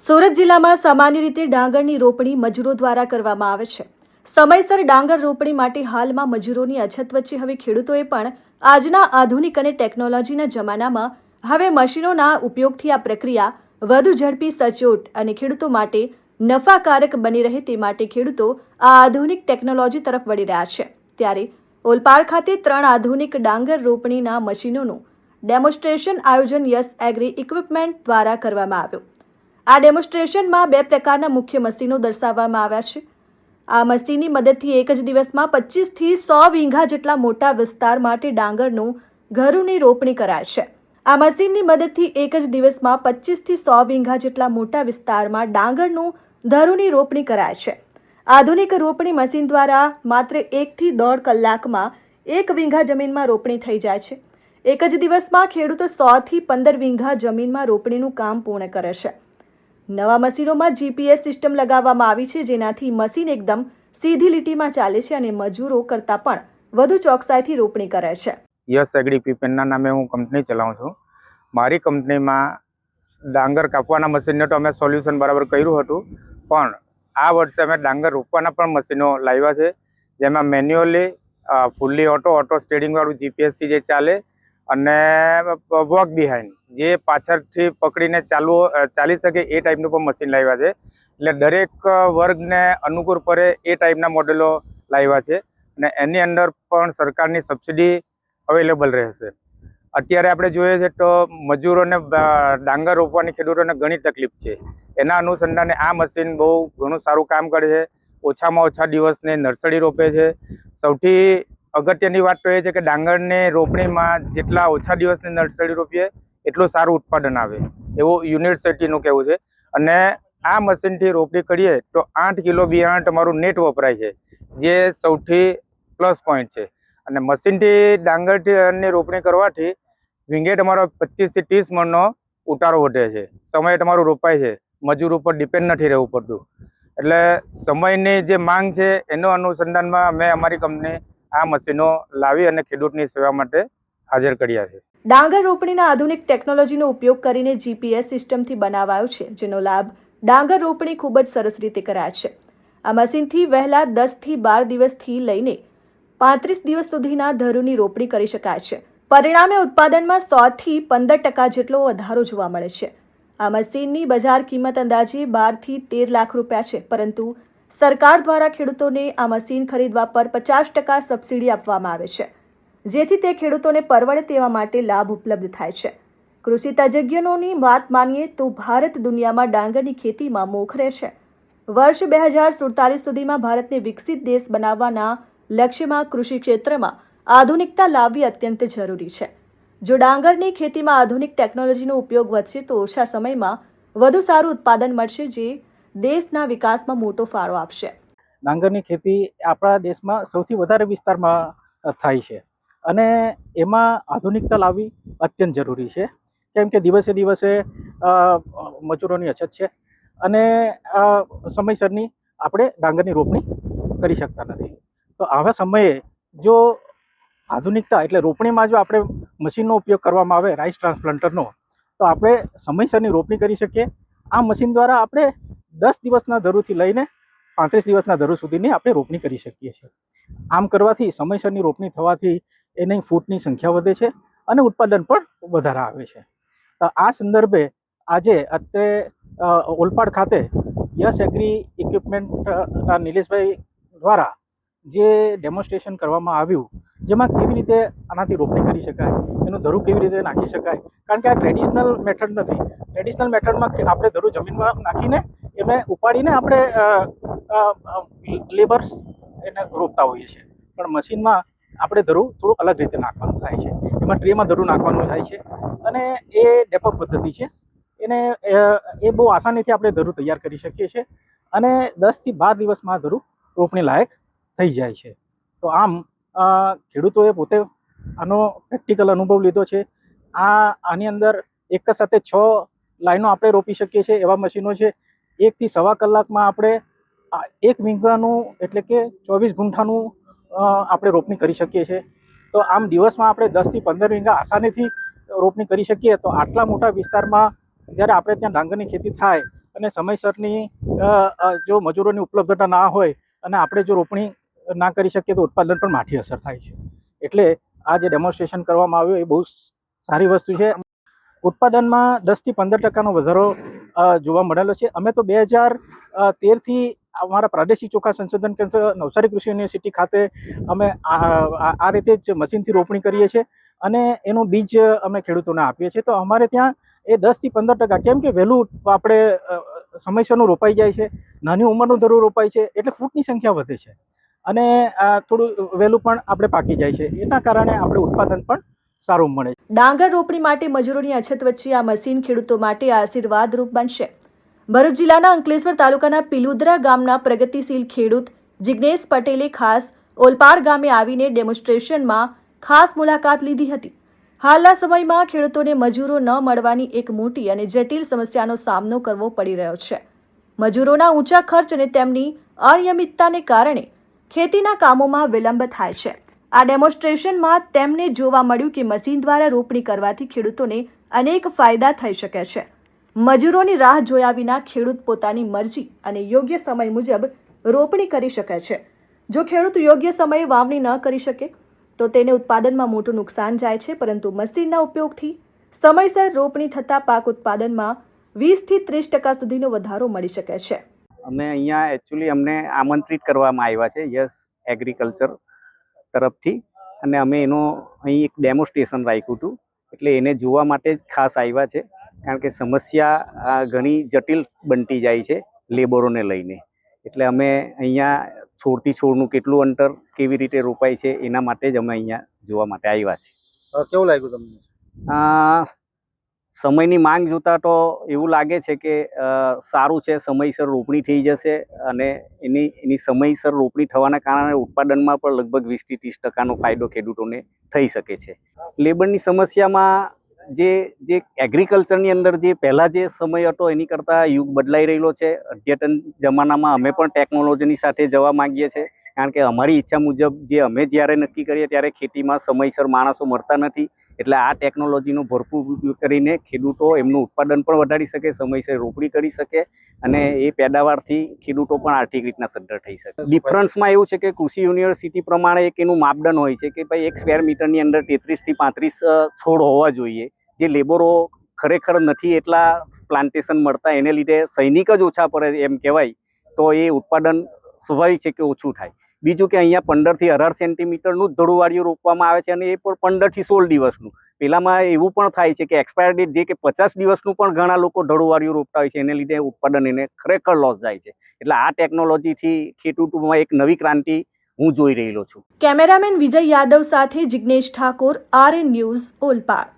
સુરત જિલ્લામાં સામાન્ય રીતે ડાંગરની રોપણી મજૂરો દ્વારા કરવામાં આવે છે। સમયસર ડાંગર રોપણી માટે હાલમાં મજૂરોની અછત વચ્ચે હવે ખેડૂતોએ પણ આજના આધુનિક અને ટેકનોલોજીના જમાનામાં હવે મશીનોના ઉપયોગથી આ પ્રક્રિયા વધુ ઝડપી, સચોટ અને ખેડૂતો માટે નફાકારક બની રહે તે માટે ખેડૂતો આ આધુનિક ટેકનોલોજી તરફ વળી રહ્યા છે। ત્યારે ઓલપાડ ખાતે 3 આધુનિક ડાંગર રોપણીના મશીનોનું ડેમોન્સ્ટ્રેશન આયોજન યસ એગ્રી ઇક્વિપમેન્ટ દ્વારા કરવામાં આવ્યું। આ ડેમોન્સ્ટ્રેશનમાં 2 પ્રકારના મુખ્ય મશીનો દર્શાવવામાં આવ્યા છે। આ મશીનની મદદથી એક જ દિવસમાં 25 થી 100 વીઘા જેટલા મોટા વિસ્તાર માટે ડાંગરનું ઘરોની રોપણી કરાય છે। આ મશીનની મદદથી એક જ દિવસમાં 25 થી 100 વીઘા જેટલા મોટા વિસ્તારમાં ડાંગરનું ધરોની રોપણી કરાય છે। આધુનિક રોપણી મશીન દ્વારા માત્ર 1 થી 1.5 કલાકમાં 1 વીઘા જમીનમાં રોપણી થઈ જાય છે। એક જ દિવસમાં ખેડૂતો 100 થી 15 વીઘા જમીનમાં રોપણીનું કામ પૂર્ણ કરે છે। નવા મશીનોમાં જીપીએસ સિસ્ટમ લગાવવામાં આવી છે, જેનાથી મશીન એકદમ સીધી લીટીમાં ચાલે છે અને મજૂરો કરતાં પણ વધુ ચોકસાઈથી રોપણી કરે છે। યસ એગ્રી ઇક્વિપમેન્ટના નામે હું કંપની ચલાવું છું। મારી કંપનીમાં ડાંગર કાપવાના મશીનને તો અમે સોલ્યુશન બરાબર કર્યું હતું, પણ આ વર્ષે અમે ડાંગર રોપવાના પણ મશીનો લાવ્યા છે, જેમાં મેન્યુઅલી ફૂલ્લી ઓટો સ્ટેરિંગવાળું જીપીએસથી જે ચાલે અને વોક બિહાઇન્ડ જે પાછળથી પકડીને ચાલી શકે એ ટાઈપનું પણ મશીન લાવ્યા છે। એટલે દરેક વર્ગને અનુકૂળ પડે એ ટાઈપના મોડેલો લાવ્યા છે અને એની અંદર પણ સરકારની સબસિડી અવેલેબલ રહેશે। અત્યારે આપણે જોઈએ છે તો મજૂરોને ડાંગર રોપવાની ખેડૂતોને ઘણી તકલીફ છે। એના અનુસંધાને આ મશીન બહુ ઘણું સારું કામ કરે છે। ઓછામાં ઓછા દિવસને નર્સરી રોપે છે। સૌથી અગત્યની વાત તો એ છે કે ડાંગરની રોપણીમાં જેટલા ઓછા દિવસની નર્સરી રોપીએ એટલું સારું ઉત્પાદન આવે એવું યુનિવર્સિટીનું કહેવું છે। અને આ મશીનથી રોપણી કરીએ તો 8 કિલો બિયારણ તમારું નેટ વપરાય છે, જે સૌથી પ્લસ પોઈન્ટ છે। અને મશીનથી ડાંગરની રોપણી કરવાથી વીંગે તમારો 25 થી 30 મણનો ઉતારો વધે છે। સમય તમારું રોપાય છે, મજૂર ઉપર ડિપેન્ડ નથી રહેવું પડતું। એટલે સમયની જે માંગ છે એનો અનુસંધાનમાં અમે અમારી કંપની આ મશીનો લાવી અને ખેડૂતની સેવા માટે હાજર કર્યા છે। ડાંગર રોપણીના આધુનિક ટેકનોલોજીનો ઉપયોગ કરીને જીપીએસ સિસ્ટમથી બનાવાયો છે, જેનો લાભ ડાંગર રોપણી ખૂબ જ સરસ રીતે કરાય છે। આ મશીનથી વહેલા 10 થી 12 દિવસથી લઈને 35 દિવસ સુધીના ધરોની રોપણી કરી શકાય છે। પરિણામે ઉત્પાદનમાં 100 થી 15% જેટલો વધારો જોવા મળે છે। આ મશીનની બજાર કિંમત અંદાજે 12 થી 13 લાખ રૂપિયા છે, પરંતુ સરકાર દ્વારા ખેડૂતોને આ મશીન ખરીદવા પર 50% સબસિડી આપવામાં આવે છે, જેથી તે ખેડૂતોને પરવડે તેવા માટે લાભ ઉપલબ્ધ થાય છે। કૃષિ તજજ્ઞોની વાત માનીએ તો ભારત દુનિયામાં ડાંગરની ખેતીમાં મોખરે છે। વર્ષ 2047 સુધીમાં ભારતને વિકસિત દેશ બનાવવાના લક્ષ્યમાં કૃષિ ક્ષેત્રમાં આધુનિકતા લાવવી અત્યંત જરૂરી છે। જો ડાંગરની ખેતીમાં આધુનિક ટેકનોલોજીનો ઉપયોગ વધશે તો ઓછા સમયમાં વધુ સારું ઉત્પાદન મળશે, જે દેશના વિકાસમાં મોટો ફાળો આપશે। ડાંગરની ખેતી આપણા દેશમાં સૌથી વધારે વિસ્તારમાં થાય છે અને એમાં આધુનિકતા લાવવી અત્યંત જરૂરી છે, કેમ કે દિવસે દિવસે મજૂરોની અછત છે અને સમયસરની આપણે ડાંગરની રોપણી કરી શકતા નથી। તો આવા સમયે જો આધુનિકતા એટલે રોપણીમાં જો આપણે મશીનનો ઉપયોગ કરવામાં આવે રાઈસ ટ્રાન્સપ્લાન્ટરનો, તો આપણે સમયસરની રોપણી કરી શકીએ। આ મશીન દ્વારા આપણે 10 દિવસના ધરુથી લઈને 35 દિવસના ધરુ સુધીની આપણે રોપણી કરી શકીએ છીએ। આમ કરવાથી સમયસરની રોપણી થવાથી એની ફૂટની સંખ્યા વધે છે અને ઉત્પાદન પણ વધારે આવે છે। આ સંદર્ભે આજે અત્યારે ઓલપાડ ખાતે યસ એગ્રી ઇક્વિપમેન્ટના નિલેશભાઈ દ્વારા જે ડેમોન્સ્ટ્રેશન કરવામાં આવ્યું, જેમાં કેવી રીતે આનાથી રોપણી કરી શકાય, એનું ધરું કેવી રીતે નાખી શકાય, કારણ કે આ ટ્રેડિશનલ મેથડ નથી। ટ્રેડિશનલ મેથડમાં આપણે ધરું જમીનમાં નાખીને એને ઉપાડીને આપણે લેબર્સ એને રોપતા હોઈએ છીએ, પણ મશીનમાં આપણે ધરું થોડું અલગ રીતે નાખવાનું થાય છે। એમાં ટ્રેમાં ધરું નાખવાનું થાય છે અને એ ડેપક પદ્ધતિ છે, એને એ બહુ આસાનીથી આપણે ધરું તૈયાર કરી શકીએ છીએ અને 10 થી 12 દિવસમાં ધરું રોપણી લાયક થઈ જાય છે। તો આમ ખેડૂતોએ પોતે આનો પ્રેક્ટિકલ અનુભવ લીધો છે। આની અંદર એક જ સાથે 6 લાઈનો આપણે રોપી શકીએ છીએ એવા મશીનો છે। 1 થી 1.25 કલાકમાં આપણે 1 વીઘાનું એટલે કે 24 ગુંઠાનું આપણે રોપણી કરી શકીએ છીએ। તો આમ દિવસમાં આપણે 10 થી 15 વીઘા આસાનીથી રોપણી કરી શકીએ। તો આટલા મોટા વિસ્તારમાં જ્યારે આપણે ત્યાં ડાંગરની ખેતી થાય અને સમયસરની જો મજૂરોની ઉપલબ્ધતા ના હોય અને આપણે જો રોપણી ના કરી શકીએ તો ઉત્પાદન પર માઠી અસર થાય છે. એટલે આ જે ડેમોન્સ્ટ્રેશન કરવામાં આવ્યું એ બહુ સારી વસ્તુ છે. ઉત્પાદનમાં 10 થી 15% વધારો જોવા મળેલો છે. અમે તો 2013થી અમારા પ્રાદેશિક ચોખા સંશોધન કેન્દ્ર નવસારી કૃષિ યુનિવર્સિટી ખાતે અમે આ રીતે જ મશીનથી રોપણી કરીએ છીએ અને એનું બીજ અમે ખેડૂતોને આપીએ છીએ. તો અમારે ત્યાં એ 10 થી 15%, કેમ કે વહેલું આપણે સમયસરનું રોપાઈ જાય છે, નાની ઉંમરનું ધરું રોપાય છે એટલે ફૂટની સંખ્યા વધે છે અને થોડું વહેલું પણ આપણે પાકી જાય છે. એના કારણે આપણે ઉત્પાદન પણ સારું મળે છે. ડાંગર રોપણી માટે મજૂરોની અછત વચ્ચે આ મશીન ખેડૂતો માટે આશીર્વાદરૂપ બનશે. ભરૂચ જિલ્લાના અંકલેશ્વર તાલુકાના પિલુદ્રા ગામના પ્રગતિશીલ ખેડૂત જિગ્નેશ પટેલે ખાસ ઓલપાડ ગામે આવીને ડેમોન્સ્ટ્રેશનમાં ખાસ મુલાકાત લીધી હતી. હાલના સમયમાં ખેડૂતોને મજૂરો ન મળવાની એક મોટી અને જટિલ સમસ્યાનો સામનો કરવો પડી રહ્યો છે. મજૂરોના ઊંચા ખર્ચ અને તેમની અનિયમિતતાને કારણે ખેતીના કામોમાં વિલંબ થાય છે. આ ડેમોન્સ્ટ્રેશનમાં તેમને જોવા મળ્યું કે મશીન દ્વારા રોપણી કરવાથી ખેડૂતોને અનેક ફાયદા થઈ શકે છે. મજૂરોની રાહ જોયા વિના ખેડૂત પોતાની મરજી અને યોગ્ય સમય મુજબ રોપણી કરી શકે છે. જો ખેડૂત યોગ્ય સમયે વાવણી ન કરી શકે તો તેને ઉત્પાદનમાં મોટું નુકસાન જાય છે, પરંતુ મશીનના ઉપયોગથી સમયસર રોપણી થતાં પાક ઉત્પાદનમાં 20 થી 30% સુધીનો વધારો મળી શકે છે. અમે અહીંયા એકચ્યુઅલી અમને આમંત્રિત કરવામાં આવ્યા છે યસ એગ્રીકલ્ચર તરફથી અને અમે એનો અહીં એક ડેમોન્સ્ટ્રેશન રાખ્યું હતું એટલે એને જોવા માટે જ ખાસ આવ્યા છે. કારણ કે સમસ્યા ઘણી જટિલ બનતી જાય છે લેબરોને લઈને. એટલે અમે અહીંયા છોડથી છોડનું કેટલું અંતર કેવી રીતે રોપાય છે એના માટે જ અમે અહીંયા જોવા માટે આવ્યા છે. કેવું લાગ્યું તમને? સમયની માંગ જોતા તો એવું લાગે છે કે સારું છે, સમયસર રોપણી થઈ જશે અને એની સમયસર રોપણી થવાના કારણે ઉત્પાદનમાં પણ લગભગ 20 થી 30% ફાયદો ખેડૂતોને થઈ શકે છે. લેબરની સમસ્યામાં જે એગ્રીકલ્ચરની અંદર જે પહેલાં જે સમય હતો એની કરતાં યુગ બદલાઈ રહેલો છે. અદ્યતન જમાનામાં અમે પણ ટેકનોલોજીની સાથે જવા માંગીએ છીએ. કારણ કે અમારી ઈચ્છા મુજબ જે અમે જ્યારે નક્કી કરીએ ત્યારે ખેતીમાં સમયસર માણસો મળતા નથી. એટલે આ ટેકનોલોજીનો ભરપૂર ઉપયોગ કરીને ખેડૂતો એમનું ઉત્પાદન પણ વધારી શકે, સમયસર રોપણી કરી શકે અને એ પેદાવારથી ખેડૂતો પણ આર્થિક રીતના સદ્ધર થઈ શકે. ડિફરન્સમાં એવું છે કે કૃષિ યુનિવર્સિટી પ્રમાણે એક એનું માપદંડ હોય છે કે ભાઈ 1 સ્ક્વેર મીટરની અંદર 33 થી 35 છોડ હોવા જોઈએ. જે લેબરો ખરેખર નથી એટલા પ્લાન્ટેશન મળતા, એને લીધે સૈનિક જ ઓછા પડે એમ કહેવાય, તો એ ઉત્પાદન સ્વાભાવિક છે કે ઓછું થાય. બીજું કે અહીંયા 15 થી 18 સેન્ટીમીટરનું જ ધરુવાળિયું રોપવામાં આવે છે અને એ પણ 15 થી 16 દિવસનું. પેલામાં એવું પણ થાય છે કે એક્સપાયર ડેટ જે કે 50 દિવસનું પણ ઘણા લોકો ધરુવાળિયું રોપતા હોય છે, એને લીધે ઉત્પાદન એને ખરેખર લોસ જાય છે. એટલે આ ટેકનોલોજીથી ખેડૂતોમાં એક નવી ક્રાંતિ હું જોઈ રહેલો છું. કેમેરામેન વિજય યાદવ સાથે જિગ્નેશ ઠાકોર, RN ન્યૂઝ, ઓલપાડ.